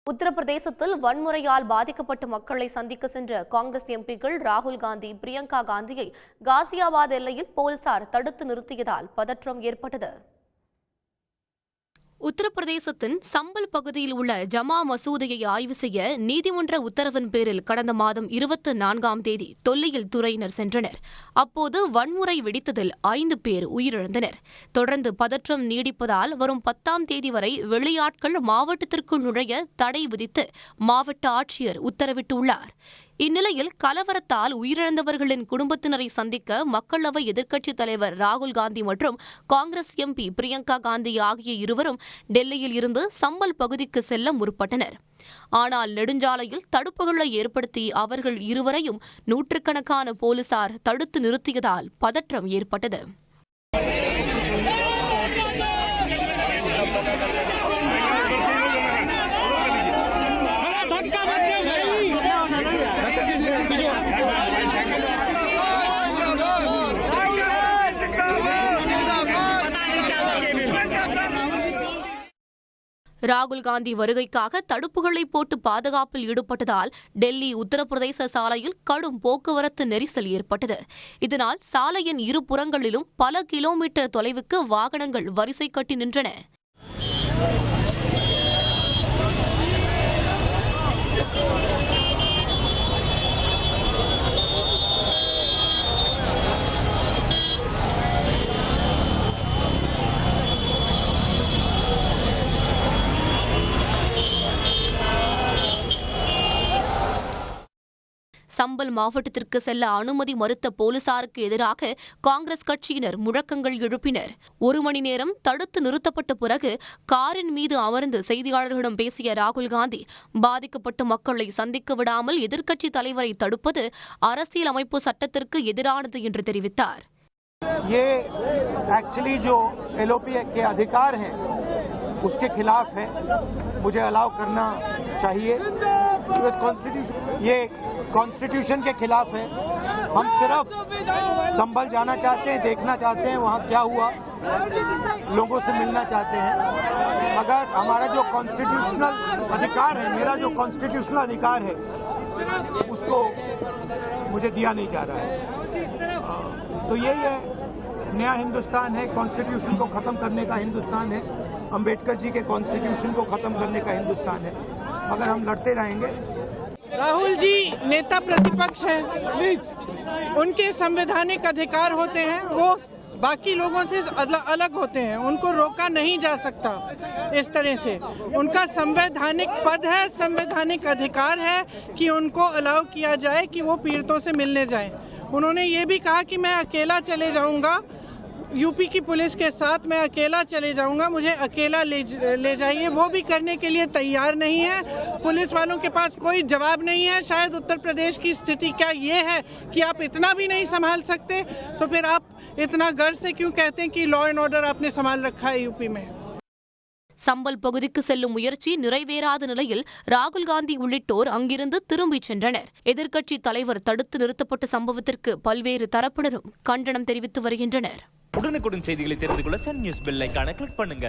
உத்தரப்பிரதேசத்தில் வன்முறையால் பாதிக்கப்பட்ட மக்களை சந்திக்க சென்ற காங்கிரஸ் எம்பிக்கள் ராகுல் காந்தி, பிரியங்கா காந்தியை காசியாபாத் எல்லையில் போலீசார் தடுத்து நிறுத்தியதால் பதற்றம் ஏற்பட்டது. உத்தரப்பிரதேசத்தின் சம்பல் பகுதியில் உள்ள ஜமா மசூதியை ஆய்வு செய்ய நீதிமன்ற உத்தரவின் பேரில் கடந்த மாதம் 24ஆம் தேதி தொல்லியல் துறையினர் சென்றனர். அப்போது வன்முறை வெடித்ததில் 5 பேர் உயிரிழந்தனர். தொடர்ந்து பதற்றம் நீடிப்பதால் வரும் 10ஆம் தேதி வரை வெளியாட்கள் மாவட்டத்திற்குள் நுழைய தடை விதித்து மாவட்ட ஆட்சியர் உத்தரவிட்டுள்ளார். இந்நிலையில் கலவரத்தால் உயிரிழந்தவர்களின் குடும்பத்தினரை சந்திக்க மக்களவை எதிர்க்கட்சித் தலைவர் ராகுல் காந்தி மற்றும் காங்கிரஸ் எம்பி பிரியங்கா காந்தி ஆகிய இருவரும் டெல்லியில் இருந்து சம்பல் பகுதிக்கு செல்ல முற்பட்டனர். ஆனால் நெடுஞ்சாலையில் தடுப்புகளை ஏற்படுத்தி அவர்கள் இருவரையும் நூற்றுக்கணக்கான போலீசார் தடுத்து நிறுத்தியதால் பதற்றம் ஏற்பட்டது. ராகுல் காந்தி வருகைக்காக தடுப்புகளை போட்டு பாதுகாப்பில் ஈடுபட்டதால் டெல்லி உத்தரப்பிரதேச சாலையில் கடும் போக்குவரத்து நெரிசல் ஏற்பட்டது. இதனால் சாலையின் இருபுறங்களிலும் பல கிலோமீட்டர் தொலைவுக்கு வாகனங்கள் வரிசை கட்டி நின்றன. சம்பல் மாவட்டத்திற்கு செல்ல அனுமதி மறுத்த போலீசாருக்கு எதிராக காங்கிரஸ் கட்சியினர் முழக்கங்கள் எழுப்பினர். 1 மணி நேரம் தடுத்து நிறுத்தப்பட்ட பிறகு காரின் மீது அமர்ந்து செய்தியாளர்களிடம் பேசிய ராகுல் காந்தி, பாதிக்கப்பட்ட மக்களை சந்திக்க விடாமல் எதிர்க்கட்சித் தலைவரை தடுப்பது அரசியல் அமைப்பு சட்டத்திற்கு எதிரானது என்று தெரிவித்தார். उसके खिलाफ है, मुझे अलाउ करना चाहिए। ये कॉन्स्टिट्यूशन के खिलाफ है। हम सिर्फ संभल जाना चाहते हैं, देखना चाहते हैं वहाँ क्या हुआ, लोगों से मिलना चाहते हैं, मगर हमारा जो कॉन्स्टिट्यूशनल अधिकार है, मेरा जो कॉन्स्टिट्यूशनल अधिकार है, उसको मुझे दिया नहीं जा रहा है। तो यही है, नया हिंदुस्तान है, कॉन्स्टिट्यूशन को खत्म करने का हिंदुस्तान है, अंबेडकर जी के कॉन्स्टिट्यूशन को खत्म करने का हिंदुस्तान है, मगर हम लड़ते रहेंगे। राहुल जी नेता प्रतिपक्ष हैं, उनके संवैधानिक अधिकार होते हैं, वो बाकी लोगों से अलग होते हैं, उनको रोका नहीं जा सकता। इस तरह से उनका संवैधानिक पद है, संवैधानिक अधिकार है कि उनको अलाउ किया जाए कि वो पीड़ितों से मिलने जाएं। उन्होंने ये भी कहा कि मैं अकेला चले जाऊंगा, यूपी की पुलिस के साथ मैं अकेला चले जाऊंगा, मुझे अकेला ले जाइए। वो भी करने के लिए तैयार नहीं है। पुलिस वालों के पास कोई जवाब नहीं है। शायद उत्तर प्रदेश की स्थिति क्या ये है कि आप इतना भी नहीं संभाल सकते, तो फिर आप इतना गर्व से क्यों कहते हैं कि लॉ एंड ऑर्डर आपने संभाल रखा है यूपी में। சம்பல் பகுதிக்கு செல்லும் முயற்சி நிறைவேறாத நிலையில் ராகுல் காந்தி உள்ளிட்டோர் அங்கிருந்து திரும்பிச் சென்றனர். எதிர்க்கட்சித் தலைவர் தடுத்து நிறுத்தப்பட்ட சம்பவத்திற்கு பல்வேறு தரப்பினரும் கண்டனம் தெரிவித்து வருகின்றனர். உடனுக்குடன் செய்திகளை தெரிந்து கொள்ள சன் நியூஸ் பெல் ஐகானை கிளிக் பண்ணுங்க.